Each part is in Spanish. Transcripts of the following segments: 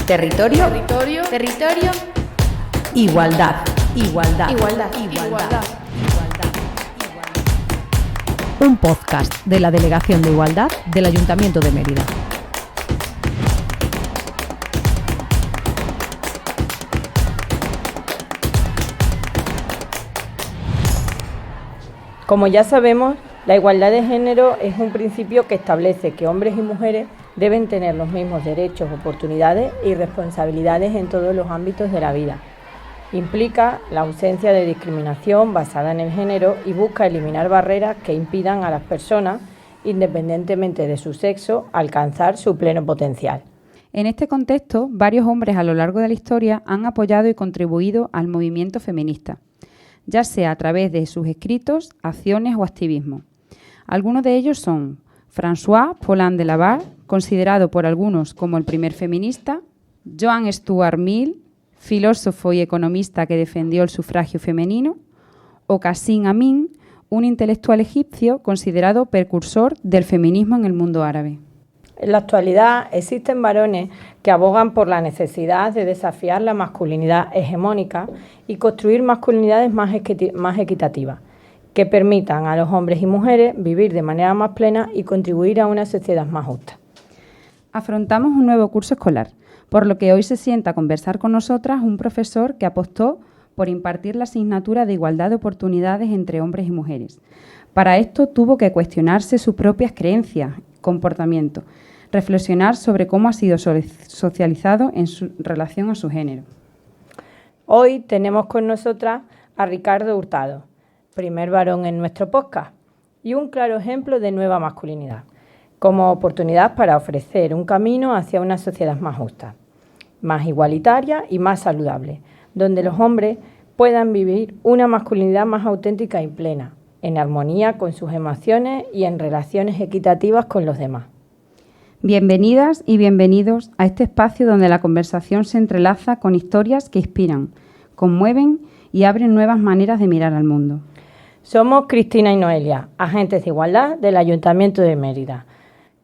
Territorio. Territorio. Territorio. Igualdad. Igualdad. Igualdad. Igualdad. Un podcast de la Delegación de Igualdad del Ayuntamiento de Mérida. Como ya sabemos, la igualdad de género es un principio que establece que hombres y mujeres deben tener los mismos derechos, oportunidades y responsabilidades en todos los ámbitos de la vida. Implica la ausencia de discriminación basada en el género y busca eliminar barreras que impidan a las personas, independientemente de su sexo, alcanzar su pleno potencial. En este contexto, varios hombres a lo largo de la historia han apoyado y contribuido al movimiento feminista, ya sea a través de sus escritos, acciones o activismo. Algunos de ellos son François Paulin de Labarre, considerado por algunos como el primer feminista, Joan Stuart Mill, filósofo y economista que defendió el sufragio femenino, o Qasim Amin, un intelectual egipcio considerado precursor del feminismo en el mundo árabe. En la actualidad existen varones que abogan por la necesidad de desafiar la masculinidad hegemónica y construir masculinidades más equitativas, que permitan a los hombres y mujeres vivir de manera más plena y contribuir a una sociedad más justa. Afrontamos un nuevo curso escolar, por lo que hoy se sienta a conversar con nosotras un profesor que apostó por impartir la asignatura de igualdad de oportunidades entre hombres y mujeres. Para esto tuvo que cuestionarse sus propias creencias, comportamiento, reflexionar sobre cómo ha sido socializado en su relación a su género. Hoy tenemos con nosotras a Ricardo Hurtado, primer varón en nuestro podcast, y un claro ejemplo de nueva masculinidad, como oportunidad para ofrecer un camino hacia una sociedad más justa, más igualitaria y más saludable, donde los hombres puedan vivir una masculinidad más auténtica y plena, en armonía con sus emociones y en relaciones equitativas con los demás. Bienvenidas y bienvenidos a este espacio donde la conversación se entrelaza con historias que inspiran, conmueven y abren nuevas maneras de mirar al mundo. Somos Cristina y Noelia, agentes de igualdad del Ayuntamiento de Mérida.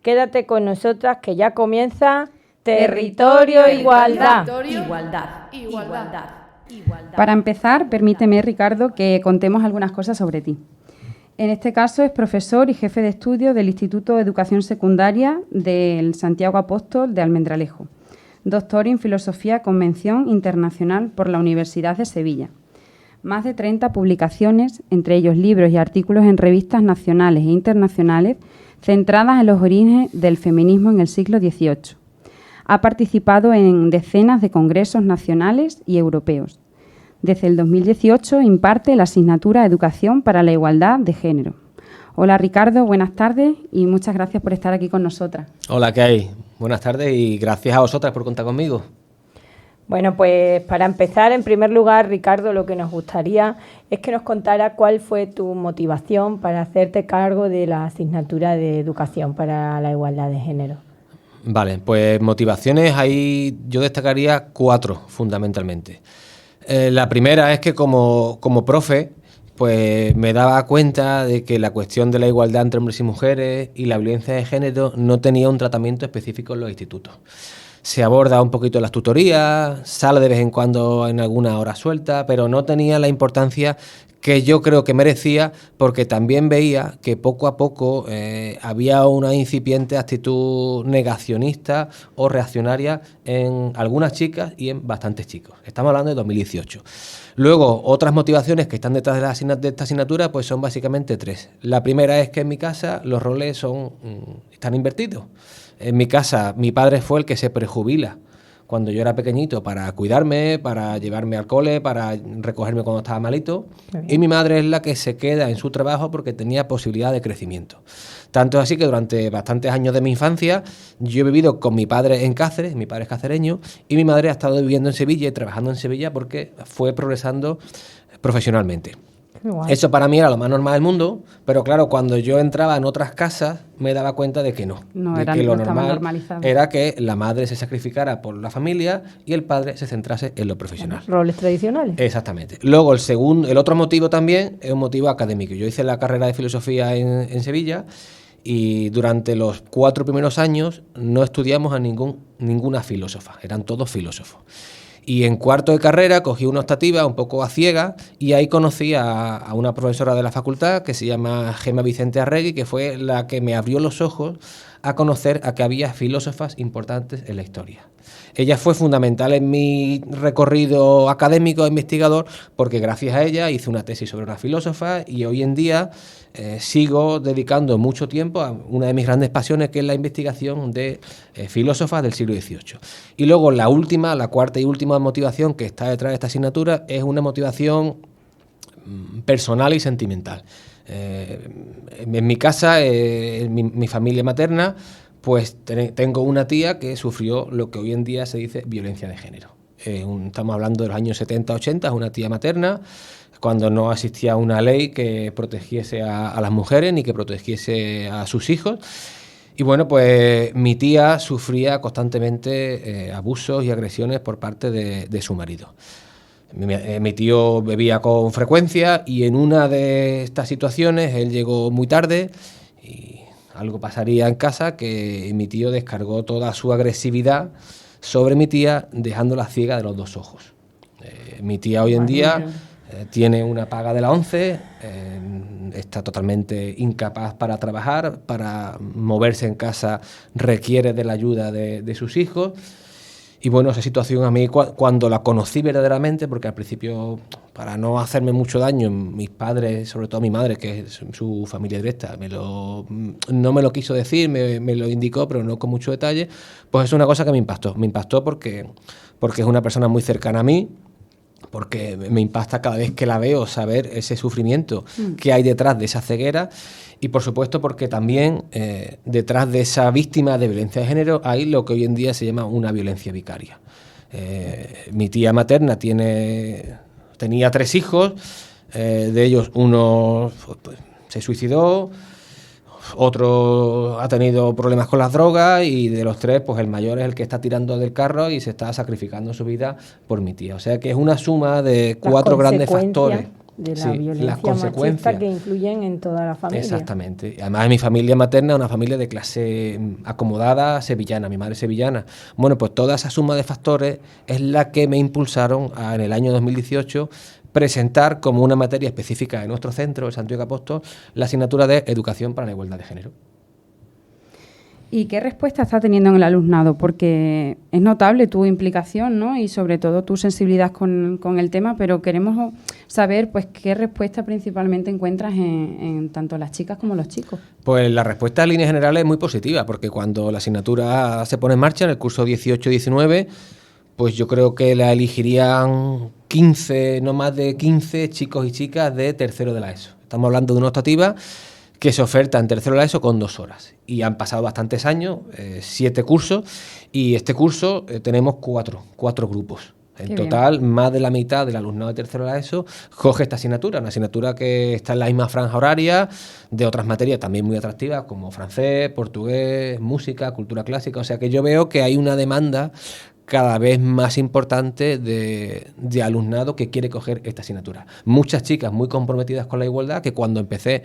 Quédate con nosotras que ya comienza Territorio Igualdad. Igualdad. Para empezar, permíteme, Ricardo, que contemos algunas cosas sobre ti. En este caso es profesor y jefe de estudio del Instituto de Educación Secundaria del Santiago Apóstol de Almendralejo, doctor en Filosofía con mención internacional por la Universidad de Sevilla. Más de 30 publicaciones, entre ellos libros y artículos en revistas nacionales e internacionales, centradas en los orígenes del feminismo en el siglo XVIII. Ha participado en decenas de congresos nacionales y europeos. Desde el 2018 imparte la asignatura Educación para la Igualdad de Género. Hola Ricardo, buenas tardes y muchas gracias por estar aquí con nosotras. Hola, ¿qué hay? Buenas tardes y gracias a vosotras por contar conmigo. Bueno, pues para empezar, en primer lugar, Ricardo, lo que nos gustaría es que nos contara cuál fue tu motivación para hacerte cargo de la asignatura de Educación para la Igualdad de Género. Vale, pues motivaciones, ahí yo destacaría 4 fundamentalmente. La primera es que como profe, pues me daba cuenta de que la cuestión de la igualdad entre hombres y mujeres y la violencia de género no tenía un tratamiento específico en los institutos. Se aborda un poquito en las tutorías, sale de vez en cuando en alguna hora suelta, pero no tenía la importancia que yo creo que merecía, porque también veía que poco a poco había una incipiente actitud negacionista o reaccionaria en algunas chicas y en bastantes chicos. Estamos hablando de 2018. Luego, otras motivaciones que están detrás de esta asignatura pues son básicamente 3. La primera es que en mi casa los roles están invertidos. En mi casa, mi padre fue el que se prejubila cuando yo era pequeñito para cuidarme, para llevarme al cole, para recogerme cuando estaba malito. Y mi madre es la que se queda en su trabajo porque tenía posibilidad de crecimiento. Tanto es así que durante bastantes años de mi infancia yo he vivido con mi padre en Cáceres, mi padre es cacereño, y mi madre ha estado viviendo en Sevilla y trabajando en Sevilla porque fue progresando profesionalmente. Eso para mí era lo más normal del mundo, pero claro, cuando yo entraba en otras casas me daba cuenta de que no de que lo normal era que la madre se sacrificara por la familia y el padre se centrase en lo profesional. Roles tradicionales. Exactamente. Luego el otro motivo también es un motivo académico. Yo hice la carrera de filosofía en Sevilla Y durante los 4 primeros años no estudiamos a ninguna filósofa, eran todos filósofos. Y en cuarto de carrera cogí una optativa un poco a ciegas y ahí conocí a una profesora de la facultad que se llama Gemma Vicente Arregui, que fue la que me abrió los ojos a conocer a que había filósofas importantes en la historia. Ella fue fundamental en mi recorrido académico e investigador porque gracias a ella hice una tesis sobre una filósofa y hoy en día sigo dedicando mucho tiempo a una de mis grandes pasiones, que es la investigación de filósofas del siglo XVIII. Y luego la cuarta y última motivación que está detrás de esta asignatura es una motivación personal y sentimental. En mi casa, en mi familia materna, pues tengo una tía que sufrió lo que hoy en día se dice violencia de género. Estamos hablando de los años 70-80, es una tía materna, cuando no existía una ley que protegiese a las mujeres ni que protegiese a sus hijos. Y bueno, pues mi tía sufría constantemente abusos y agresiones por parte de su marido. Mi tío bebía con frecuencia y en una de estas situaciones él llegó muy tarde y algo pasaría en casa que mi tío descargó toda su agresividad sobre mi tía, dejándola ciega de los 2 ojos. Mi tía hoy en día tiene una paga de la ONCE, está totalmente incapaz para trabajar, para moverse en casa requiere de la ayuda de sus hijos. Y bueno, esa situación a mí cuando la conocí verdaderamente, porque al principio, para no hacerme mucho daño, mis padres, sobre todo mi madre, que es su familia directa, no me lo quiso decir, me lo indicó, pero no con mucho detalle, pues es una cosa que me impactó. Me impactó porque es una persona muy cercana a mí, porque me impacta cada vez que la veo saber ese sufrimiento que hay detrás de esa ceguera. Y por supuesto porque también detrás de esa víctima de violencia de género hay lo que hoy en día se llama una violencia vicaria. Mi tía materna tenía 3 hijos, de ellos uno pues, se suicidó, otro ha tenido problemas con las drogas y de los 3 pues el mayor es el que está tirando del carro y se está sacrificando su vida por mi tía. O sea que es una suma de 4 grandes factores. De la violencia machista que influyen en toda la familia. Exactamente. Además, mi familia materna es una familia de clase acomodada sevillana, mi madre es sevillana. Bueno, pues toda esa suma de factores es la que me impulsaron en el año 2018 presentar como una materia específica en nuestro centro, el Santiago Apóstol, la asignatura de Educación para la Igualdad de Género. ¿Y qué respuesta está teniendo en el alumnado? Porque es notable tu implicación, ¿no? Y sobre todo tu sensibilidad con el tema, pero queremos saber pues qué respuesta principalmente encuentras en tanto las chicas como los chicos. Pues la respuesta en líneas generales es muy positiva, porque cuando la asignatura se pone en marcha en el curso 18-19, pues yo creo que la elegirían 15, no más de 15 chicos y chicas de tercero de la ESO. Estamos hablando de una optativa que se oferta en tercero de la ESO con 2 horas. Y han pasado bastantes años, 7 cursos, y este curso tenemos 4 grupos. En total, más de la mitad del alumnado de tercero de la ESO coge esta asignatura, una asignatura que está en la misma franja horaria de otras materias también muy atractivas, como francés, portugués, música, cultura clásica. O sea que yo veo que hay una demanda cada vez más importante de alumnado que quiere coger esta asignatura. Muchas chicas muy comprometidas con la igualdad que cuando empecé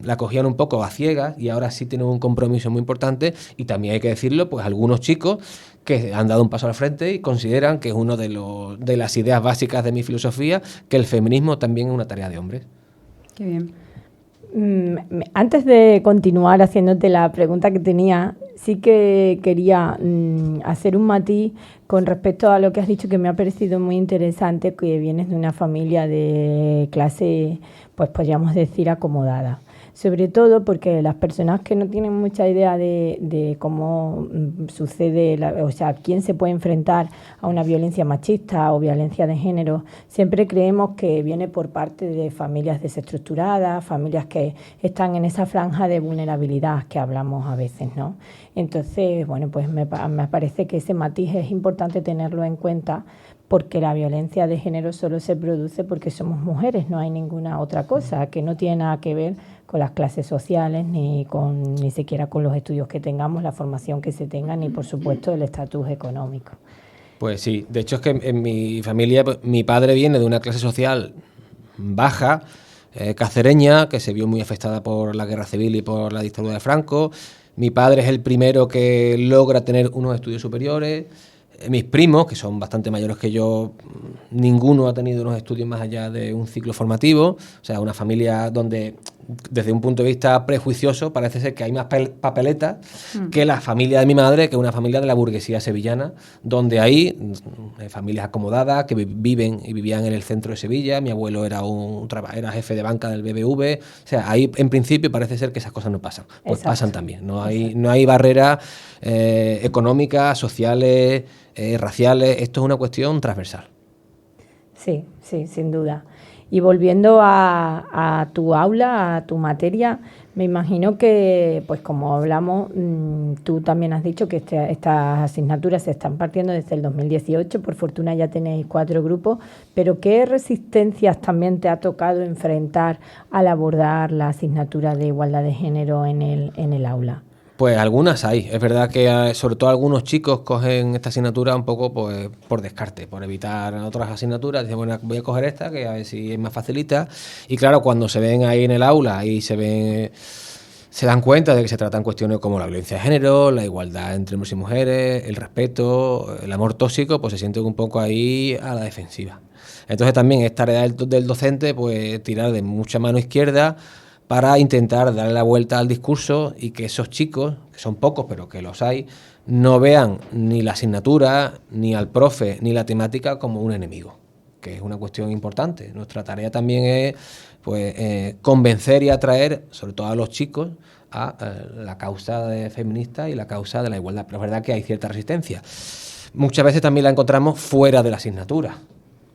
la cogían un poco a ciegas y ahora sí tienen un compromiso muy importante, y también hay que decirlo, pues algunos chicos que han dado un paso al frente y consideran que es una de las ideas básicas de mi filosofía, que el feminismo también es una tarea de hombres. Qué bien. Antes de continuar haciéndote la pregunta que tenía, sí que quería hacer un matiz con respecto a lo que has dicho, que me ha parecido muy interesante, que vienes de una familia de clase, pues podríamos decir, acomodada. Sobre todo porque las personas que no tienen mucha idea de cómo sucede, o sea, quién se puede enfrentar a una violencia machista o violencia de género, siempre creemos que viene por parte de familias desestructuradas, familias que están en esa franja de vulnerabilidad que hablamos a veces, ¿no? Entonces, bueno, pues me parece que ese matiz es importante tenerlo en cuenta, porque la violencia de género solo se produce porque somos mujeres, no hay ninguna otra cosa, que no tiene nada que ver con las clases sociales, ni siquiera con los estudios que tengamos, la formación que se tenga, ni por supuesto el estatus económico. Pues sí, de hecho es que en mi familia, mi padre viene de una clase social baja, cacereña, que se vio muy afectada por la guerra civil y por la dictadura de Franco. Mi padre es el primero que logra tener unos estudios superiores. Mis primos, que son bastante mayores que yo, ninguno ha tenido unos estudios más allá de un ciclo formativo. O sea, una familia donde, desde un punto de vista prejuicioso, parece ser que hay más papeletas que la familia de mi madre, que es una familia de la burguesía sevillana, donde hay familias acomodadas que viven y vivían en el centro de Sevilla. Mi abuelo era jefe de banca del BBV. O sea, ahí en principio parece ser que esas cosas no pasan. Pues exacto, pasan también. No hay barreras económicas, sociales, raciales. Esto es una cuestión transversal. Sí, sin duda. Y volviendo a tu aula, a tu materia, me imagino que, pues como hablamos, tú también has dicho que estas asignaturas se están partiendo desde el 2018, por fortuna ya tenéis 4 grupos, pero ¿qué resistencias también te ha tocado enfrentar al abordar la asignatura de igualdad de género en el aula? Pues algunas hay. Es verdad que sobre todo algunos chicos cogen esta asignatura un poco pues, por descarte, por evitar otras asignaturas. Dicen, bueno, voy a coger esta, que a ver si es más facilita. Y claro, cuando se ven ahí en el aula y se dan cuenta de que se tratan cuestiones como la violencia de género, la igualdad entre hombres y mujeres, el respeto, el amor tóxico, pues se sienten un poco ahí a la defensiva. Entonces también es tarea del docente pues tirar de mucha mano izquierda para intentar darle la vuelta al discurso y que esos chicos, que son pocos pero que los hay, no vean ni la asignatura, ni al profe, ni la temática como un enemigo, que es una cuestión importante. Nuestra tarea también es pues, convencer y atraer, sobre todo a los chicos, a la causa feminista y la causa de la igualdad. Pero es verdad que hay cierta resistencia. Muchas veces también la encontramos fuera de la asignatura.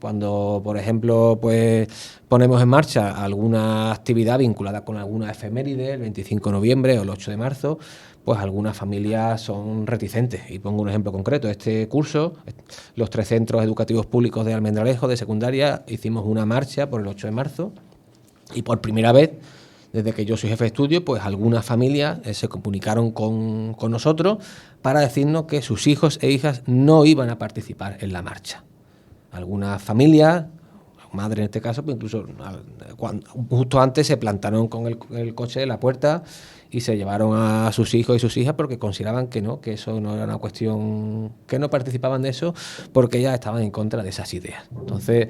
Cuando, por ejemplo, pues ponemos en marcha alguna actividad vinculada con alguna efeméride, el 25 de noviembre o el 8 de marzo, pues algunas familias son reticentes. Y pongo un ejemplo concreto. Este curso, los 3 centros educativos públicos de Almendralejo, de secundaria, hicimos una marcha por el 8 de marzo y por primera vez, desde que yo soy jefe de estudio, pues algunas familias se comunicaron con nosotros para decirnos que sus hijos e hijas no iban a participar en la marcha. Algunas familias, madre en este caso, pues incluso justo antes se plantaron con el coche en la puerta y se llevaron a sus hijos y sus hijas porque consideraban que no, que eso no era una cuestión, que no participaban de eso porque ya estaban en contra de esas ideas. Entonces,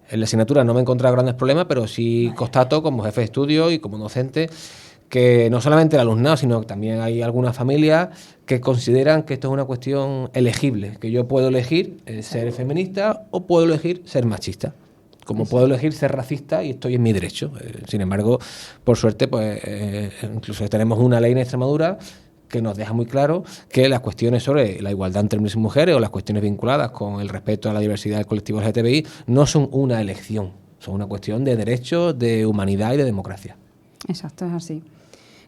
en la asignatura no me he encontrado grandes problemas, pero sí constato como jefe de estudio y como docente que no solamente el alumnado, sino que también hay algunas familias que consideran que esto es una cuestión elegible, que yo puedo elegir ser feminista o puedo elegir ser machista, como puedo elegir ser racista y estoy en mi derecho. Sin embargo, por suerte, pues incluso tenemos una ley en Extremadura que nos deja muy claro que las cuestiones sobre la igualdad entre hombres y mujeres o las cuestiones vinculadas con el respeto a la diversidad del colectivo LGTBI no son una elección, son una cuestión de derechos, de humanidad y de democracia. Exacto, es así.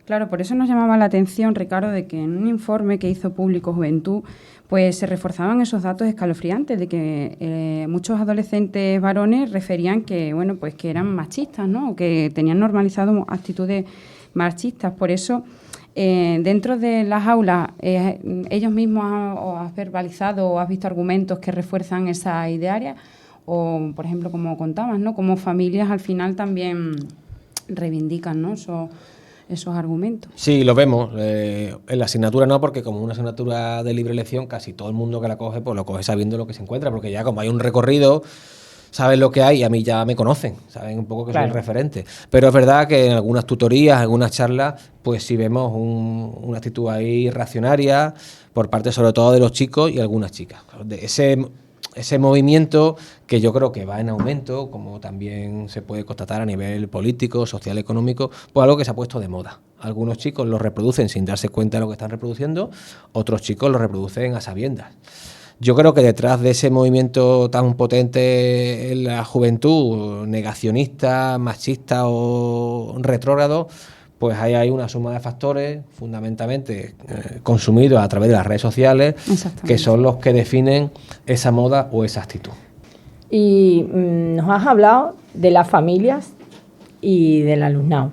Claro, por eso nos llamaba la atención, Ricardo, de que en un informe que hizo público Juventud, pues se reforzaban esos datos escalofriantes de que muchos adolescentes varones referían que, bueno, pues que eran machistas, ¿no? O que tenían normalizado actitudes machistas. Por eso, dentro de las aulas, ellos mismos has verbalizado o has visto argumentos que refuerzan esa idearia, o, por ejemplo, como contabas, ¿no? Como familias al final también reivindican, ¿no? Esos argumentos. Sí, lo vemos. En la asignatura no, porque como una asignatura de libre elección, casi todo el mundo que la coge, pues lo coge sabiendo lo que se encuentra, porque ya como hay un recorrido, saben lo que hay y a mí ya me conocen, saben un poco que soy el referente. Pero es verdad que en algunas tutorías, algunas charlas, pues sí vemos una actitud ahí reaccionaria por parte sobre todo de los chicos y algunas chicas. De ese movimiento que yo creo que va en aumento, como también se puede constatar a nivel político, social, económico, pues algo que se ha puesto de moda. Algunos chicos lo reproducen sin darse cuenta de lo que están reproduciendo, otros chicos lo reproducen a sabiendas. Yo creo que detrás de ese movimiento tan potente en la juventud, negacionista, machista o retrógrado, pues ahí hay una suma de factores, fundamentalmente consumidos a través de las redes sociales, que son los que definen esa moda o esa actitud. Y nos has hablado de las familias y del alumnado,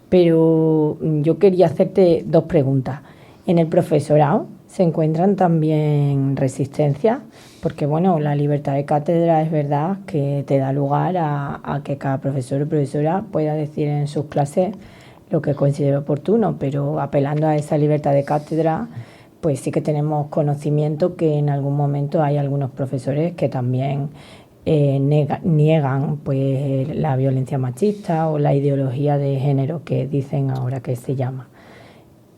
pero yo quería hacerte 2 preguntas. En el profesorado se encuentran también resistencias, porque bueno, la libertad de cátedra es verdad que te da lugar a que cada profesor o profesora pueda decir en sus clases lo que considere oportuno, pero apelando a esa libertad de cátedra, pues sí que tenemos conocimiento que en algún momento hay algunos profesores que también niegan pues la violencia machista o la ideología de género que dicen ahora que se llama.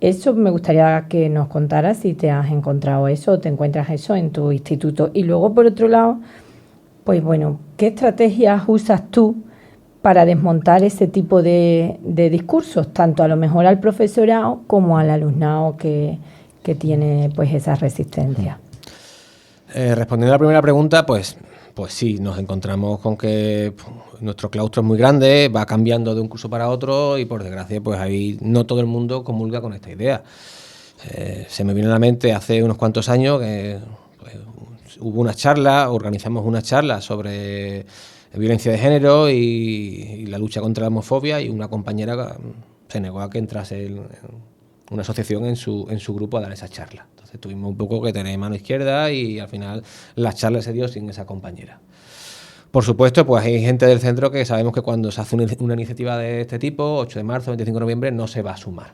Eso me gustaría que nos contaras si te has encontrado eso o te encuentras eso en tu instituto. Y luego, por otro lado, pues bueno, ¿qué estrategias usas tú para desmontar ese tipo de discursos, tanto a lo mejor al profesorado como al alumnado que tiene pues esa resistencia? Respondiendo a la primera pregunta, pues sí, nos encontramos con que nuestro claustro es muy grande, va cambiando de un curso para otro y por desgracia pues ahí no todo el mundo comulga con esta idea. Se me viene a la mente hace unos cuantos años que pues, hubo una charla, organizamos una charla sobre violencia de género y la lucha contra la homofobia, y una compañera se negó a que entrase en una asociación en su grupo a dar esa charla. Entonces tuvimos un poco que tener mano izquierda y al final la charla se dio sin esa compañera. Por supuesto, pues hay gente del centro que sabemos que cuando se hace una iniciativa de este tipo, 8 de marzo, 25 de noviembre, no se va a sumar.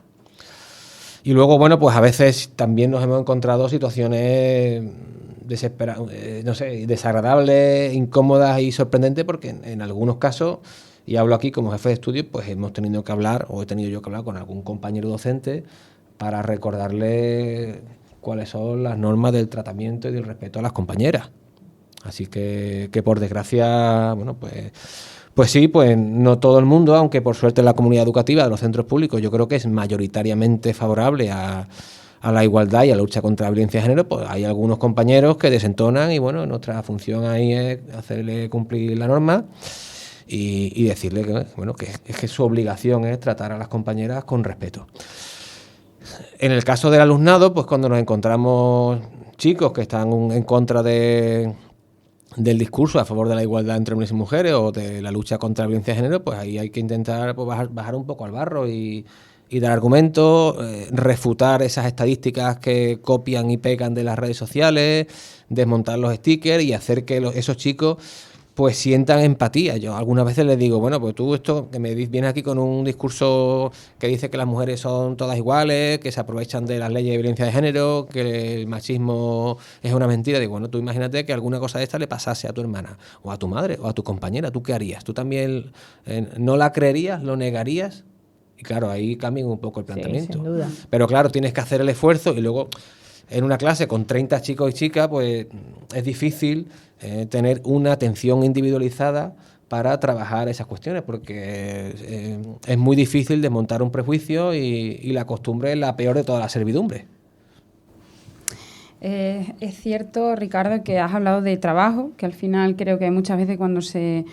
Y luego, bueno, pues a veces también nos hemos encontrado situaciones desagradables, incómodas y sorprendentes, porque en algunos casos, y hablo aquí como jefe de estudio, pues hemos tenido que hablar, o he tenido yo que hablar con algún compañero docente para recordarle cuáles son las normas del tratamiento y del respeto a las compañeras. Así que por desgracia, bueno, pues sí, pues no todo el mundo, aunque por suerte la comunidad educativa de los centros públicos yo creo que es mayoritariamente favorable a la igualdad y a la lucha contra la violencia de género, pues hay algunos compañeros que desentonan y bueno, nuestra función ahí es hacerle cumplir la norma y decirle que, bueno, que es que su obligación es tratar a las compañeras con respeto. En el caso del alumnado, pues cuando nos encontramos chicos que están en contra del discurso a favor de la igualdad entre hombres y mujeres o de la lucha contra la violencia de género, pues ahí hay que intentar pues, bajar un poco al barro y dar argumentos, refutar esas estadísticas que copian y pegan de las redes sociales, desmontar los stickers y hacer que esos chicos pues sientan empatía. Yo algunas veces les digo, bueno, pues tú esto que me vienes aquí con un discurso que dice que las mujeres son todas iguales, que se aprovechan de las leyes de violencia de género, que el machismo es una mentira. Digo, bueno, tú imagínate que alguna cosa de esta le pasase a tu hermana, o a tu madre, o a tu compañera. ¿Tú qué harías? ¿Tú también no la creerías, lo negarías? Y claro, ahí cambia un poco el planteamiento. Sí, sin duda. Pero claro, tienes que hacer el esfuerzo y luego en una clase con 30 chicos y chicas, pues es difícil tener una atención individualizada para trabajar esas cuestiones, porque es muy difícil desmontar un prejuicio y la costumbre es la peor de todas las servidumbres. Es cierto, Ricardo, que has hablado de trabajo, que al final creo que muchas veces cuando se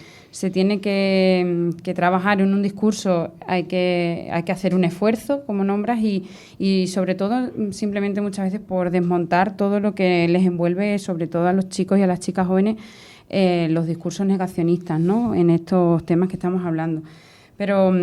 tiene que trabajar en un discurso hay que hacer un esfuerzo, como nombras, y sobre todo simplemente muchas veces por desmontar todo lo que les envuelve, sobre todo a los chicos y a las chicas jóvenes, los discursos negacionistas, ¿no?, en estos temas que estamos hablando. Pero,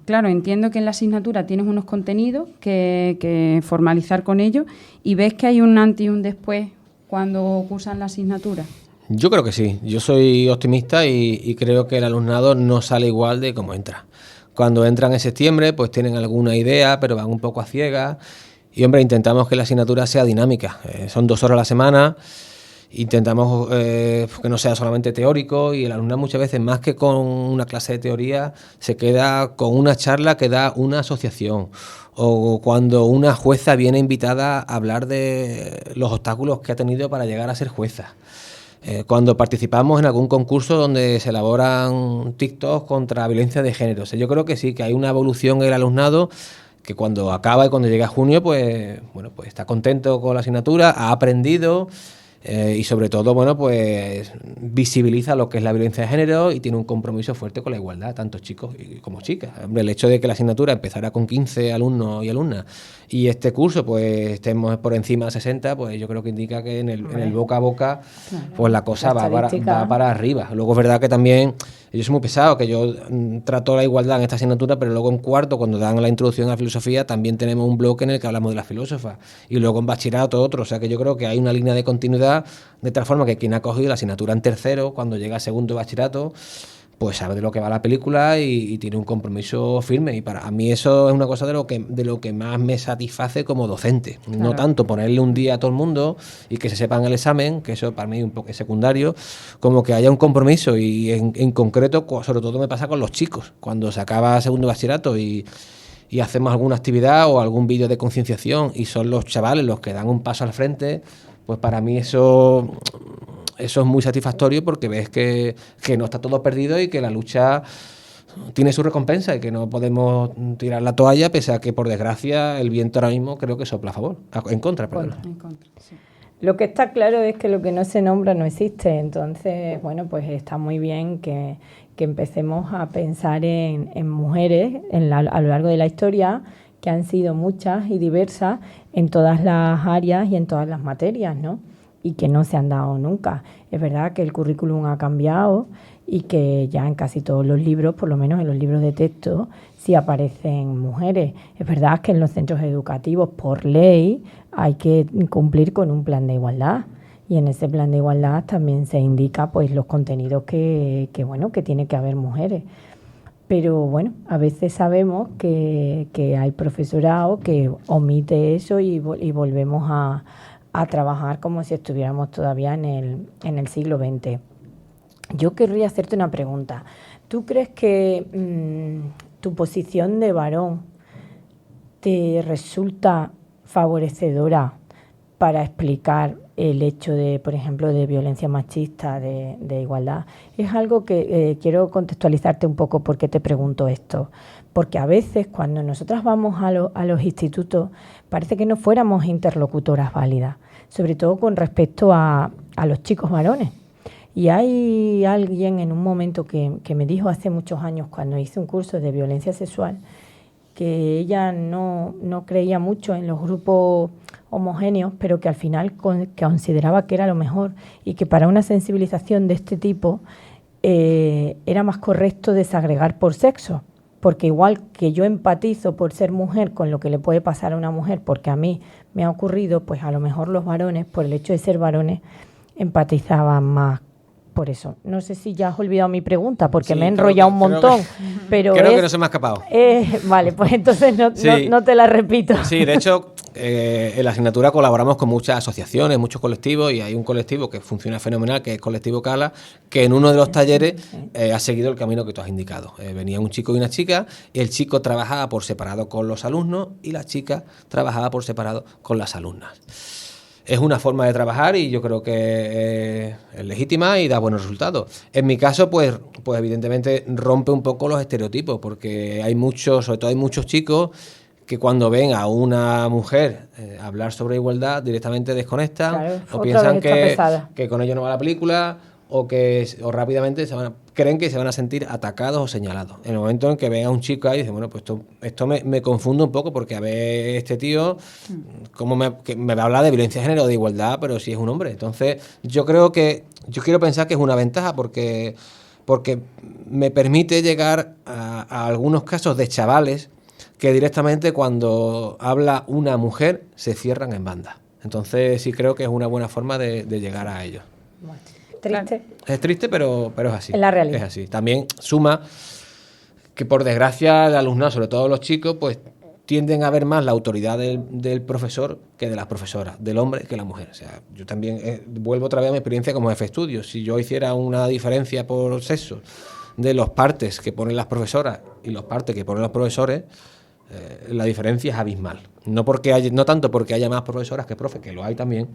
claro, entiendo que en la asignatura tienes unos contenidos que formalizar con ellos, y ves que hay un antes y un después cuando cursan la asignatura. Yo creo que sí. Yo soy optimista y creo que el alumnado no sale igual de cómo entra. Cuando entran en septiembre, pues tienen alguna idea, pero van un poco a ciegas. Y, hombre, intentamos que la asignatura sea dinámica. Son 2 horas a la semana. Intentamos que no sea solamente teórico, y el alumnado muchas veces, más que con una clase de teoría, se queda con una charla que da una asociación, o cuando una jueza viene invitada a hablar de los obstáculos que ha tenido para llegar a ser jueza. Cuando participamos en algún concurso donde se elaboran TikToks contra violencia de género. O sea, yo creo que sí, que hay una evolución en el alumnado que cuando acaba y cuando llega junio, pues bueno, pues está contento con la asignatura, ha aprendido. Y sobre todo, bueno, pues visibiliza lo que es la violencia de género y tiene un compromiso fuerte con la igualdad, tanto chicos como chicas. Hombre, el hecho de que la asignatura empezara con 15 alumnos y alumnas y este curso pues estemos por encima de 60, pues yo creo que indica que en el boca a boca pues la cosa va para arriba. Luego es verdad que también, yo soy muy pesado, que yo trato la igualdad en esta asignatura, pero luego en cuarto, cuando dan la introducción a la filosofía, también tenemos un bloque en el que hablamos de las filósofas, y luego en bachillerato otro, o sea que yo creo que hay una línea de continuidad, de tal forma que quien ha cogido la asignatura en tercero, cuando llega a segundo de bachillerato, pues sabe de lo que va la película y tiene un compromiso firme, y para mí eso es una cosa de lo que más me satisface como docente. Claro. No tanto ponerle un día a todo el mundo y que se sepan el examen, que eso para mí un poco es secundario, como que haya un compromiso, y en concreto, sobre todo me pasa con los chicos, cuando se acaba segundo de bachillerato y hacemos alguna actividad o algún vídeo de concienciación y son los chavales los que dan un paso al frente, pues para mí eso es muy satisfactorio, porque ves que no está todo perdido y que la lucha tiene su recompensa y que no podemos tirar la toalla, pese a que, por desgracia, el viento ahora mismo creo que sopla en contra. Sí. Lo que está claro es que lo que no se nombra no existe. Entonces, bueno, pues está muy bien que empecemos a pensar en mujeres a lo largo de la historia, que han sido muchas y diversas en todas las áreas y en todas las materias, ¿no? Y que no se han dado nunca. Es verdad que el currículum ha cambiado y que ya en casi todos los libros, por lo menos en los libros de texto, sí aparecen mujeres. Es verdad que en los centros educativos, por ley, hay que cumplir con un plan de igualdad, y en ese plan de igualdad también se indica pues los contenidos que tiene que haber mujeres. Pero bueno, a veces sabemos que hay profesorado que omite eso y volvemos a trabajar como si estuviéramos todavía en el siglo XX. Yo querría hacerte una pregunta. ¿Tú crees que tu posición de varón te resulta favorecedora para explicar el hecho de, por ejemplo, de violencia machista, de igualdad? Es algo que quiero contextualizarte un poco. ¿Por qué te pregunto esto? Porque a veces cuando nosotras vamos a los institutos parece que no fuéramos interlocutoras válidas, sobre todo con respecto a los chicos varones. Y hay alguien en un momento que me dijo hace muchos años, cuando hice un curso de violencia sexual, que ella no creía mucho en los grupos homogéneos, pero que al final consideraba que era lo mejor, y que para una sensibilización de este tipo era más correcto desagregar por sexo, porque igual que yo empatizo por ser mujer con lo que le puede pasar a una mujer, porque a mí me ha ocurrido, pues a lo mejor los varones, por el hecho de ser varones, empatizaban más por eso. No sé si ya has olvidado mi pregunta, porque me he enrollado un montón. Pero creo que no se me ha escapado. Vale, pues entonces no te la repito. Sí, de hecho, en la asignatura colaboramos con muchas asociaciones, muchos colectivos, y hay un colectivo que funciona fenomenal, que es el colectivo Cala, que en uno de los talleres ha seguido el camino que tú has indicado. Venía un chico y una chica, y el chico trabajaba por separado con los alumnos y la chica trabajaba por separado con las alumnas. Es una forma de trabajar y yo creo que es legítima y da buenos resultados. En mi caso, pues evidentemente rompe un poco los estereotipos, porque sobre todo hay muchos chicos que cuando ven a una mujer hablar sobre igualdad directamente desconectan, claro, o piensan que con ello no va la película, o rápidamente creen que se van a sentir atacados o señalados. En el momento en que ven a un chico ahí, dicen, bueno, pues esto me confunde un poco, porque a ver, este tío, ¿cómo me va a hablar de violencia de género o de igualdad, pero si es un hombre? Entonces, yo quiero pensar que es una ventaja, porque me permite llegar a algunos casos de chavales que directamente cuando habla una mujer se cierran en banda. Entonces, sí creo que es una buena forma de llegar a ellos. Bueno. Triste. Es triste, pero es así. Es la realidad. Es así. También suma que, por desgracia, el alumnado, sobre todo los chicos, pues tienden a ver más la autoridad del profesor que de las profesoras, del hombre que la mujer. O sea, yo también vuelvo otra vez a mi experiencia como jefe de estudio. Si yo hiciera una diferencia por sexo de los partes que ponen las profesoras y los partes que ponen los profesores, la diferencia es abismal. No tanto porque haya más profesoras que profes, que lo hay también,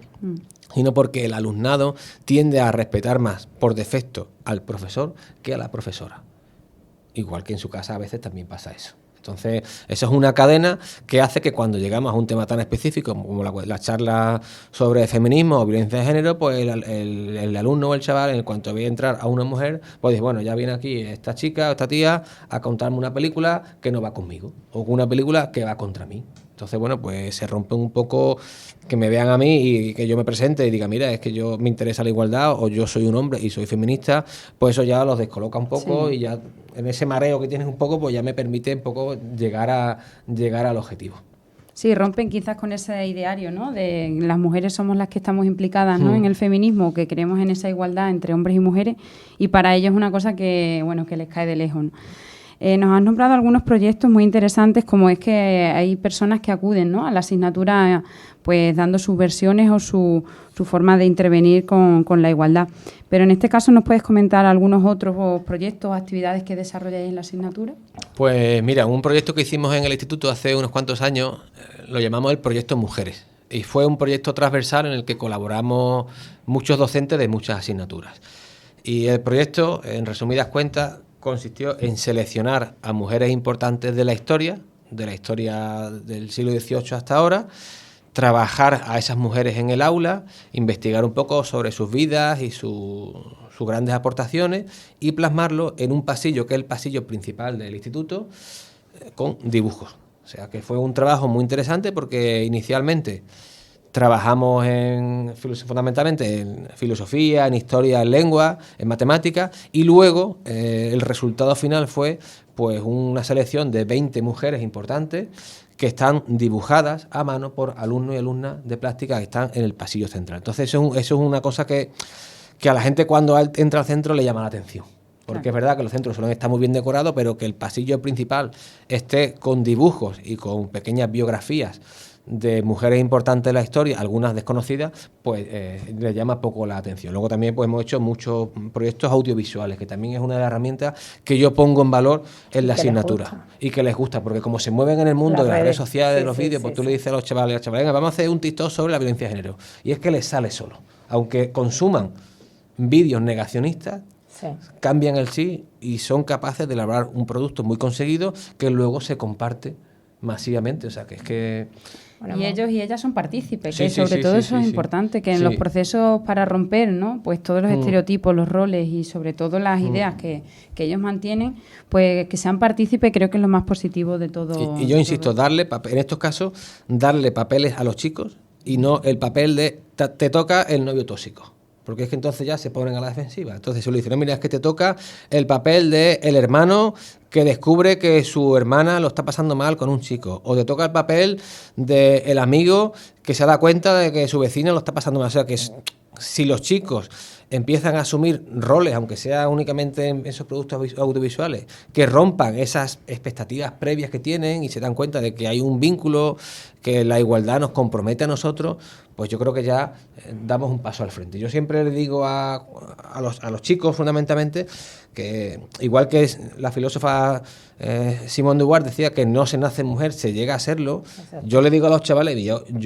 sino porque el alumnado tiende a respetar más por defecto al profesor que a la profesora. Igual que en su casa a veces también pasa eso. Entonces, eso es una cadena que hace que cuando llegamos a un tema tan específico como la charla sobre feminismo o violencia de género, pues el alumno o el chaval, en cuanto ve entrar a una mujer, pues dice, bueno, ya viene aquí esta chica o esta tía a contarme una película que no va conmigo, o una película que va contra mí. Entonces, bueno, pues se rompe un poco que me vean a mí y que yo me presente y diga, mira, es que yo me interesa la igualdad o yo soy un hombre y soy feminista, pues eso ya los descoloca un poco y ya en ese mareo que tienes un poco, pues ya me permite un poco llegar al objetivo. Sí, rompen quizás con ese ideario, ¿no? De las mujeres somos las que estamos implicadas, ¿no? En el feminismo, que creemos en esa igualdad entre hombres y mujeres, y para ellos es una cosa que, bueno, que les cae de lejos, ¿no? Nos has nombrado algunos proyectos muy interesantes, como es que hay personas que acuden, ¿no?, a la asignatura, pues dando sus versiones o su forma de intervenir con la igualdad. Pero en este caso, ¿nos puedes comentar algunos otros proyectos o actividades que desarrolláis en la asignatura? Pues mira, un proyecto que hicimos en el instituto hace unos cuantos años, lo llamamos el Proyecto Mujeres. Y fue un proyecto transversal en el que colaboramos muchos docentes de muchas asignaturas. Y el proyecto, en resumidas cuentas, consistió en seleccionar a mujeres importantes de la historia del siglo XVIII hasta ahora, trabajar a esas mujeres en el aula, investigar un poco sobre sus vidas y sus grandes aportaciones y plasmarlo en un pasillo, que es el pasillo principal del instituto, con dibujos. O sea que fue un trabajo muy interesante porque inicialmente trabajamos fundamentalmente en filosofía, en historia, en lengua, en matemáticas, y luego el resultado final fue pues una selección de 20 mujeres importantes que están dibujadas a mano por alumnos y alumnas de plástica que están en el pasillo central. Entonces eso es una cosa que a la gente cuando entra al centro le llama la atención. Porque es verdad que los centros suelen estar muy bien decorados, pero que el pasillo principal esté con dibujos y con pequeñas biografías de mujeres importantes de la historia, algunas desconocidas, pues les llama poco la atención. Luego también pues hemos hecho muchos proyectos audiovisuales, que también es una de las herramientas que yo pongo en valor en la asignatura y que les gusta, porque como se mueven en el mundo de las redes sociales, de los vídeos, pues tú le dices a los chavales, venga, vamos a hacer un TikTok sobre la violencia de género, y es que les sale solo, aunque consuman vídeos negacionistas, cambian el sí y son capaces de elaborar un producto muy conseguido que luego se comparte masivamente. O sea, que es que... Bueno, y ellos y ellas son partícipes, que sobre todo eso es importante, que en los procesos para romper, ¿no?, pues todos los estereotipos, los roles y sobre todo las ideas que ellos mantienen, pues que sean partícipes, creo que es lo más positivo de todo. Y yo insisto, en estos casos, darle papeles a los chicos y no el papel de te toca el novio tóxico. Porque es que entonces ya se ponen a la defensiva. Entonces se le dice, no, mira, es que te toca el papel de el hermano que descubre que su hermana lo está pasando mal con un chico. O te toca el papel de el amigo que se da cuenta de que su vecina lo está pasando mal. O sea, que si los chicos empiezan a asumir roles, aunque sea únicamente en esos productos audiovisuales, que rompan esas expectativas previas que tienen y se dan cuenta de que hay un vínculo, que la igualdad nos compromete a nosotros, pues yo creo que ya damos un paso al frente. Yo siempre le digo a los chicos, fundamentalmente, que igual que la filósofa Simone de Beauvoir decía que no se nace mujer, se llega a serlo. Exacto. Yo le digo a los chavales,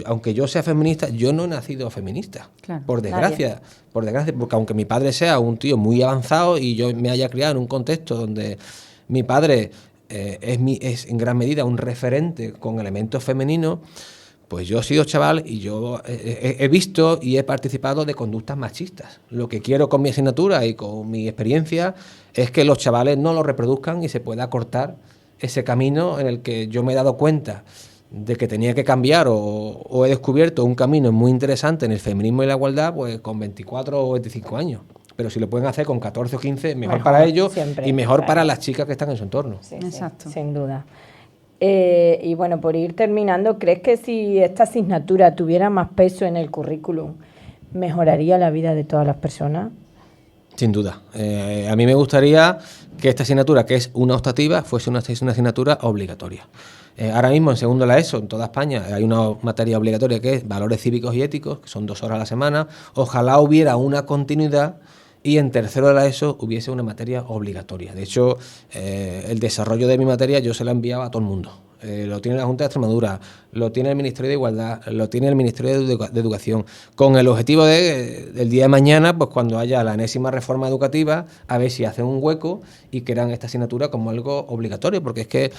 aunque yo sea feminista, yo no he nacido feminista, claro, por desgracia, porque aunque mi padre sea un tío muy avanzado y yo me haya criado en un contexto donde mi padre es en gran medida un referente con elementos femeninos, pues yo he sido chaval y yo he visto y he participado de conductas machistas. Lo que quiero con mi asignatura y con mi experiencia es que los chavales no lo reproduzcan y se pueda cortar ese camino en el que yo me he dado cuenta de que tenía que cambiar o he descubierto un camino muy interesante en el feminismo y la igualdad pues con 24 o 25 años. Pero si lo pueden hacer con 14 o 15, mejor para ellos siempre, y mejor para las chicas que están en su entorno. Sí, exacto. Sin duda. Y bueno, por ir terminando, ¿crees que si esta asignatura tuviera más peso en el currículum, mejoraría la vida de todas las personas? Sin duda. A mí me gustaría que esta asignatura, que es una optativa, fuese una asignatura obligatoria. Ahora mismo en segundo de la ESO, en toda España, hay una materia obligatoria que es Valores Cívicos y Éticos, que son 2 horas a la semana. Ojalá hubiera una continuidad y en tercero de la ESO hubiese una materia obligatoria. De hecho, el desarrollo de mi materia yo se la enviaba a todo el mundo. lo tiene la Junta de Extremadura, lo tiene el Ministerio de Igualdad, lo tiene el Ministerio de Educación, con el objetivo de, el día de mañana, pues cuando haya la enésima reforma educativa, a ver si hacen un hueco y crean esta asignatura como algo obligatorio, porque es que,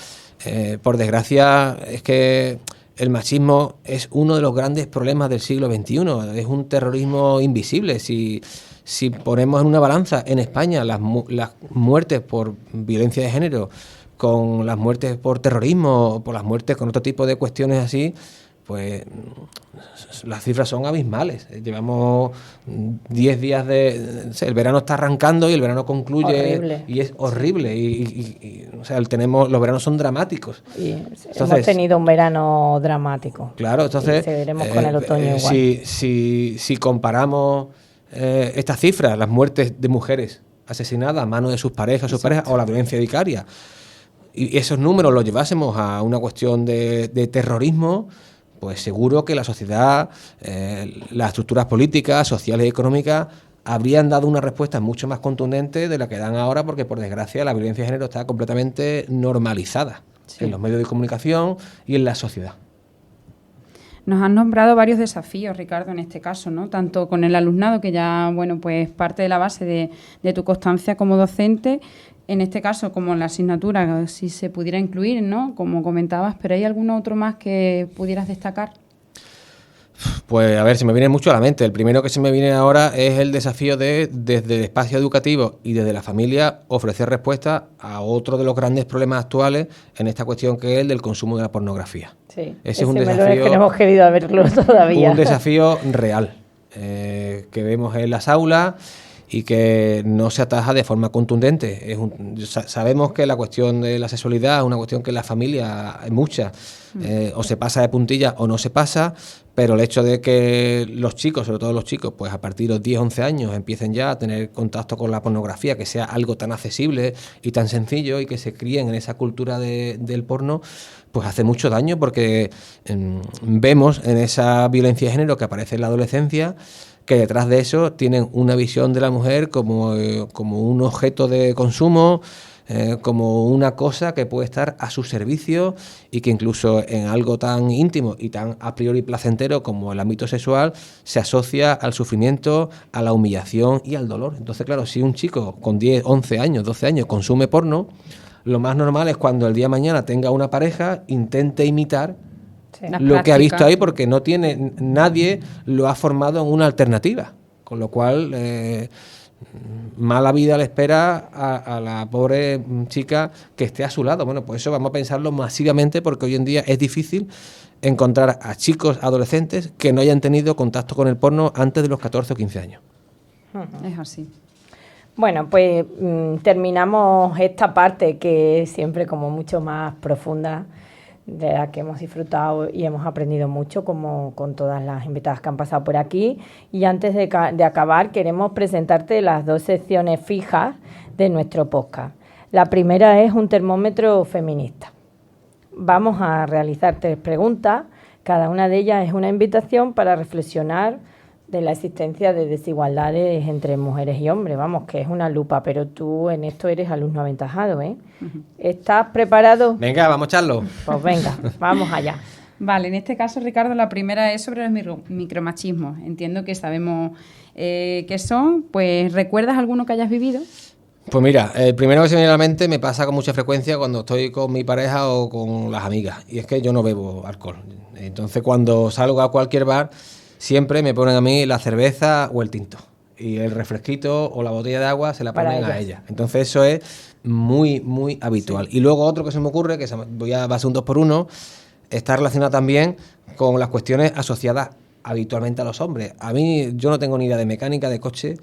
por desgracia, es que el machismo es uno de los grandes problemas del siglo XXI, es un terrorismo invisible. Si ponemos en una balanza en España las muertes por violencia de género con las muertes por terrorismo o por las muertes con otro tipo de cuestiones así, pues las cifras son abismales. Llevamos 10 días el verano está arrancando y el verano concluye horrible. Y es horrible o sea, los veranos son dramáticos. Y hemos tenido un verano dramático. Claro, entonces seguiremos con el otoño igual. Si comparamos estas cifras, las muertes de mujeres asesinadas a manos de sus parejas o la violencia vicaria, y esos números los llevásemos a una cuestión de terrorismo, pues seguro que la sociedad, las estructuras políticas, sociales y económicas habrían dado una respuesta mucho más contundente de la que dan ahora, porque por desgracia la violencia de género está completamente normalizada en los medios de comunicación y en la sociedad. Nos han nombrado varios desafíos, Ricardo, en este caso, ¿no? Tanto con el alumnado, que ya, bueno, pues parte de la base de tu constancia como docente, en este caso, como en la asignatura, si se pudiera incluir, ¿no? Como comentabas, pero ¿hay alguno otro más que pudieras destacar? Pues a ver, se me viene mucho a la mente. El primero que se me viene ahora es el desafío de, desde el espacio educativo y desde la familia, ofrecer respuesta a otro de los grandes problemas actuales en esta cuestión, que es el del consumo de la pornografía. Sí, ese es un desafío que no hemos querido verlo todavía. Un desafío real que vemos en las aulas y que no se ataja de forma contundente. Sabemos que la cuestión de la sexualidad es una cuestión que en la familia hay mucha, o se pasa de puntilla o no se pasa, pero el hecho de que los chicos, sobre todo los chicos, pues a partir de los 10, 11 años empiecen ya a tener contacto con la pornografía, que sea algo tan accesible y tan sencillo, y que se críen en esa cultura del porno, pues hace mucho daño, porque vemos en esa violencia de género que aparece en la adolescencia que detrás de eso tienen una visión de la mujer como un objeto de consumo, como una cosa que puede estar a su servicio, y que incluso en algo tan íntimo y tan a priori placentero como el ámbito sexual se asocia al sufrimiento, a la humillación y al dolor. Entonces, claro, si un chico con 10, 11 años, 12 años consume porno, lo más normal es cuando el día de mañana tenga una pareja, intente imitar lo que ha visto ahí, porque no tiene, nadie lo ha formado en una alternativa, con lo cual mala vida le espera a la pobre chica que esté a su lado. Bueno, pues eso vamos a pensarlo masivamente, porque hoy en día es difícil encontrar a chicos adolescentes que no hayan tenido contacto con el porno antes de los 14 o 15 años. Es así. Bueno, pues terminamos esta parte, que es siempre como mucho más profunda, de la que hemos disfrutado y hemos aprendido mucho, como con todas las invitadas que han pasado por aquí. Y antes de acabar, queremos presentarte las 2 secciones fijas de nuestro podcast. La primera es un termómetro feminista. Vamos a realizar 3 preguntas. Cada una de ellas es una invitación para reflexionar de la existencia de desigualdades entre mujeres y hombres. Vamos, que es una lupa, pero tú en esto eres alumno aventajado, ¿eh? Uh-huh. ¿Estás preparado? Venga, vamos a echarlo. Pues venga, vamos allá. Vale, en este caso, Ricardo, la primera es sobre los micromachismos. Entiendo que sabemos qué son. Pues, ¿recuerdas alguno que hayas vivido? Pues mira, el primero que se me viene a la mente me pasa con mucha frecuencia cuando estoy con mi pareja o con las amigas. Y es que yo no bebo alcohol. Entonces, cuando salgo a cualquier bar, siempre me ponen a mí la cerveza o el tinto. Y el refresquito o la botella de agua se la ponen a ella. Entonces eso es muy, muy habitual. Sí. Y luego otro que se me ocurre, que va a ser un 2 por 1, está relacionado también con las cuestiones asociadas habitualmente a los hombres. A mí, yo no tengo ni idea de mecánica de coche,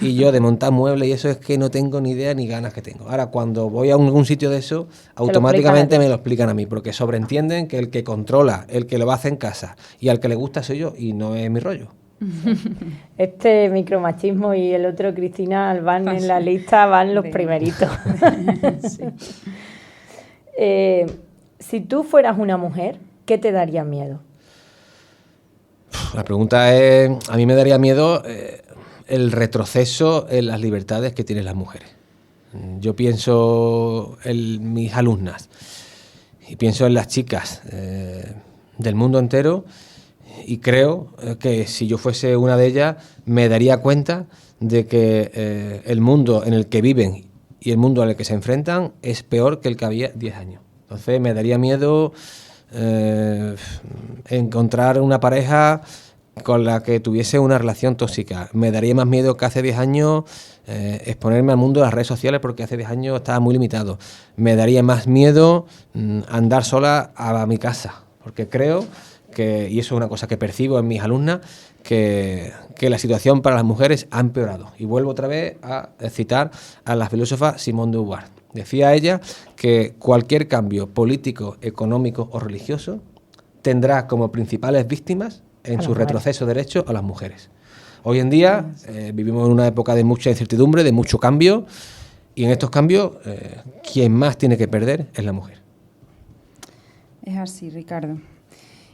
y yo de montar muebles y eso, es que no tengo ni idea ni ganas que tengo. Ahora, cuando voy a algún sitio de eso, automáticamente me lo explican a mí, porque sobreentienden que el que controla, el que lo hace en casa y al que le gusta soy yo, y no es mi rollo. Este micromachismo y el otro, Cristina, van en la lista, van los primeritos. Sí. Si tú fueras una mujer, ¿qué te daría miedo? La pregunta es, a mí me daría miedo el retroceso en las libertades que tienen las mujeres. Yo pienso en mis alumnas y pienso en las chicas del mundo entero y creo que si yo fuese una de ellas me daría cuenta de que el mundo en el que viven y el mundo al que se enfrentan es peor que el que había 10 años. Entonces me daría miedo encontrar una pareja con la que tuviese una relación tóxica. Me daría más miedo que hace 10 años exponerme al mundo de las redes sociales, porque hace 10 años estaba muy limitado. Me daría más miedo andar sola a mi casa, porque creo que, y eso es una cosa que percibo en mis alumnas, que la situación para las mujeres ha empeorado. Y vuelvo otra vez a citar a la filósofa Simone de Beauvoir. Decía ella que cualquier cambio político, económico o religioso tendrá como principales víctimas en su retroceso de derechos a las mujeres. Hoy en día vivimos en una época de mucha incertidumbre, de mucho cambio, y en estos cambios quien más tiene que perder es la mujer. Es así, Ricardo.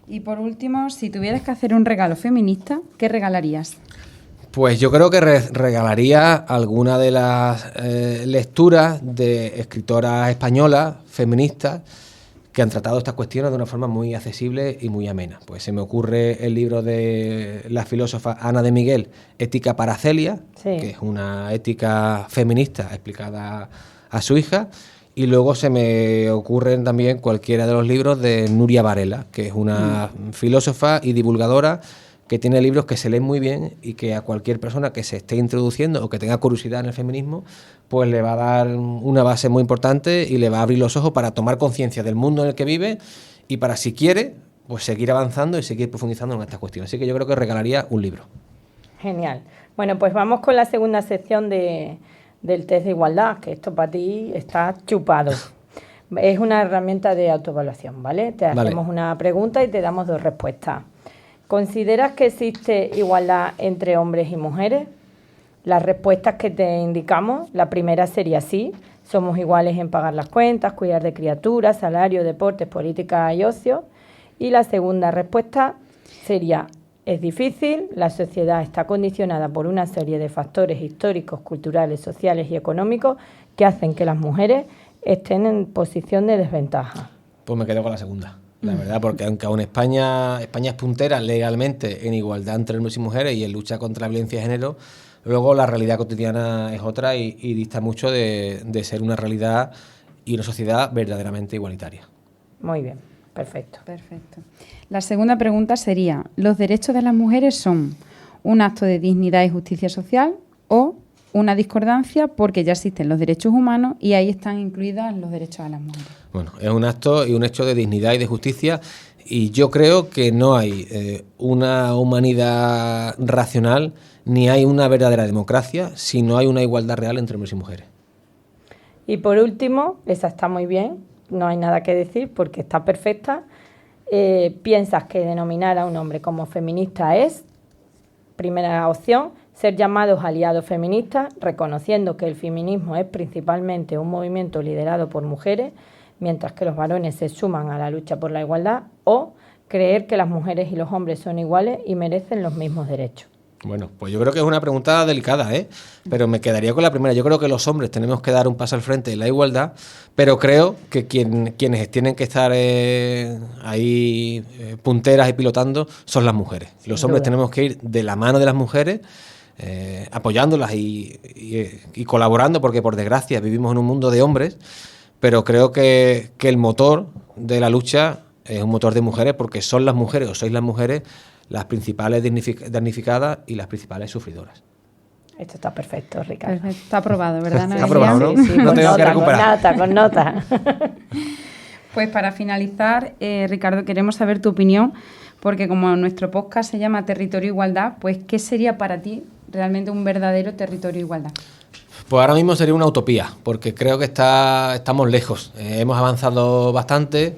Y por último, si tuvieras que hacer un regalo feminista, ¿qué regalarías? Pues yo creo que regalaría alguna de las lecturas de escritoras españolas, feministas, que han tratado estas cuestiones de una forma muy accesible y muy amena. Pues se me ocurre el libro de la filósofa Ana de Miguel, Ética para Celia, que es una ética feminista explicada a su hija, y luego se me ocurren también cualquiera de los libros de Nuria Varela, que es una filósofa y divulgadora que tiene libros que se leen muy bien y que a cualquier persona que se esté introduciendo o que tenga curiosidad en el feminismo, pues le va a dar una base muy importante y le va a abrir los ojos para tomar conciencia del mundo en el que vive y para, si quiere, pues seguir avanzando y seguir profundizando en estas cuestiones. Así que yo creo que regalaría un libro. Genial. Bueno, pues vamos con la segunda sección del test de igualdad, que esto para ti está chupado. Es una herramienta de autoevaluación, ¿vale? Te hacemos una pregunta y te damos 2 respuestas. ¿Consideras que existe igualdad entre hombres y mujeres? Las respuestas que te indicamos, la primera sería sí, somos iguales en pagar las cuentas, cuidar de criaturas, salario, deportes, política y ocio. Y la segunda respuesta sería es difícil, la sociedad está condicionada por una serie de factores históricos, culturales, sociales y económicos que hacen que las mujeres estén en posición de desventaja. Pues me quedo con la segunda. La verdad, porque aunque aún España es puntera legalmente en igualdad entre hombres y mujeres y en lucha contra la violencia de género, luego la realidad cotidiana es otra y dista mucho de ser una realidad y una sociedad verdaderamente igualitaria. Muy bien, perfecto. Perfecto. La segunda pregunta sería, ¿los derechos de las mujeres son un acto de dignidad y justicia social o una discordancia porque ya existen los derechos humanos y ahí están incluidos los derechos de las mujeres? Bueno, es un acto y un hecho de dignidad y de justicia, y yo creo que no hay una humanidad racional ni hay una verdadera democracia si no hay una igualdad real entre hombres y mujeres. Y por último, esa está muy bien, no hay nada que decir porque está perfecta. ¿Piensas que denominar a un hombre como feminista es, primera opción, ser llamados aliados feministas, reconociendo que el feminismo es principalmente un movimiento liderado por mujeres, mientras que los varones se suman a la lucha por la igualdad, o creer que las mujeres y los hombres son iguales y merecen los mismos derechos? Bueno, pues yo creo que es una pregunta delicada, pero me quedaría con la primera. Yo creo que los hombres tenemos que dar un paso al frente en la igualdad, pero creo que quienes tienen que estar ahí punteras y pilotando son las mujeres. Los hombres tenemos que ir de la mano de las mujeres, apoyándolas y colaborando, porque por desgracia vivimos en un mundo de hombres, pero creo que el motor de la lucha es un motor de mujeres, porque son las mujeres o sois las mujeres las principales damnificadas y las principales sufridoras. Esto está perfecto, Ricardo. Perfecto. Está aprobado, ¿verdad? Está aprobado, ¿no? Sí, No tengo que recuperar. Con nota. Pues para finalizar, Ricardo, queremos saber tu opinión, porque como nuestro podcast se llama Territorio Igualdad, pues ¿qué sería para ti realmente un verdadero territorio igualdad? Pues ahora mismo sería una utopía, porque creo que estamos lejos. Hemos avanzado bastante.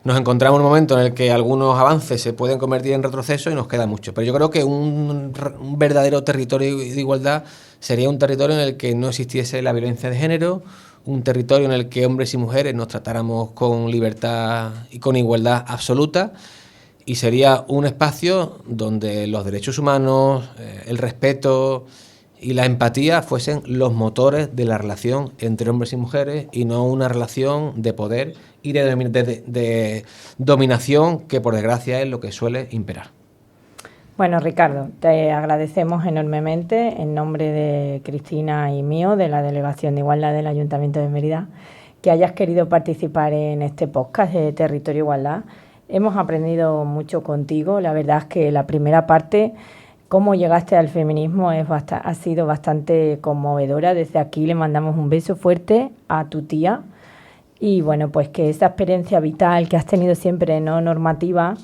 Nos encontramos en un momento en el que algunos avances se pueden convertir en retroceso y nos queda mucho. Pero yo creo que un verdadero territorio de igualdad sería un territorio en el que no existiese la violencia de género, un territorio en el que hombres y mujeres nos tratáramos con libertad y con igualdad absoluta, y sería un espacio donde los derechos humanos, el respeto y la empatía fuesen los motores de la relación entre hombres y mujeres y no una relación de poder y de dominación que por desgracia es lo que suele imperar. Bueno, Ricardo, te agradecemos enormemente en nombre de Cristina y mío, de la Delegación de Igualdad del Ayuntamiento de Mérida, que hayas querido participar en este podcast de Territorio Igualdad. Hemos aprendido mucho contigo. La verdad es que la primera parte, cómo llegaste al feminismo, ha sido bastante conmovedora. Desde aquí le mandamos un beso fuerte a tu tía. Y bueno, pues que esa experiencia vital que has tenido siempre no normativa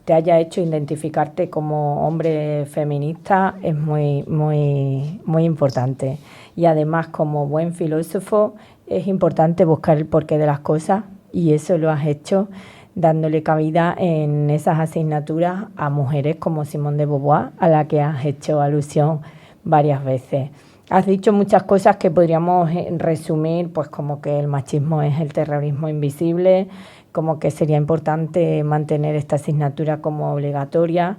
te haya hecho identificarte como hombre feminista es muy, muy, muy importante. Y además, como buen filósofo, es importante buscar el porqué de las cosas, y eso lo has hecho dándole cabida en esas asignaturas a mujeres como Simone de Beauvoir, a la que has hecho alusión varias veces. Has dicho muchas cosas que podríamos resumir, pues como que el machismo es el terrorismo invisible, como que sería importante mantener esta asignatura como obligatoria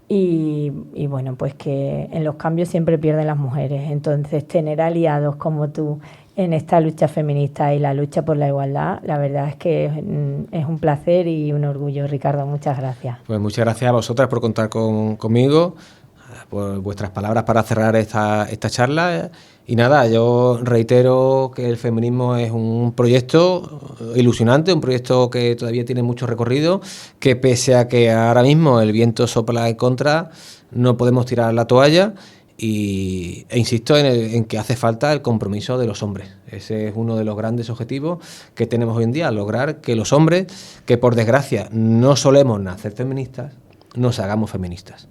y bueno, pues que en los cambios siempre pierden las mujeres. Entonces, tener aliados como tú en esta lucha feminista y la lucha por la igualdad, la verdad es que es un placer y un orgullo, Ricardo. Muchas gracias. Pues muchas gracias a vosotras por contar conmigo, por vuestras palabras para cerrar esta charla. Y nada, yo reitero que el feminismo es un proyecto ilusionante, un proyecto que todavía tiene mucho recorrido, que pese a que ahora mismo el viento sopla en contra, no podemos tirar la toalla e insisto en que hace falta el compromiso de los hombres. Ese es uno de los grandes objetivos que tenemos hoy en día, lograr que los hombres, que por desgracia no solemos nacer feministas, nos hagamos feministas.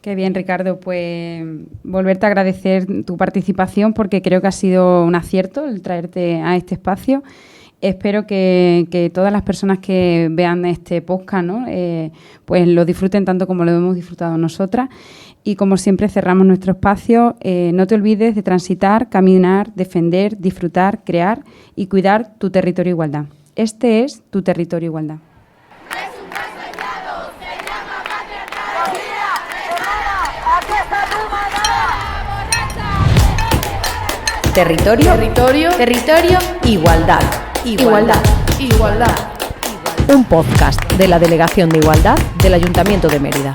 Qué bien, Ricardo, pues volverte a agradecer tu participación porque creo que ha sido un acierto el traerte a este espacio. Espero que todas las personas que vean este podcast, ¿no? Pues lo disfruten tanto como lo hemos disfrutado nosotras. Y como siempre cerramos nuestro espacio, no te olvides de transitar, caminar, defender, disfrutar, crear y cuidar tu territorio igualdad. Este es tu territorio igualdad. Territorio, igualdad. Un podcast de la Delegación de Igualdad del Ayuntamiento de Mérida.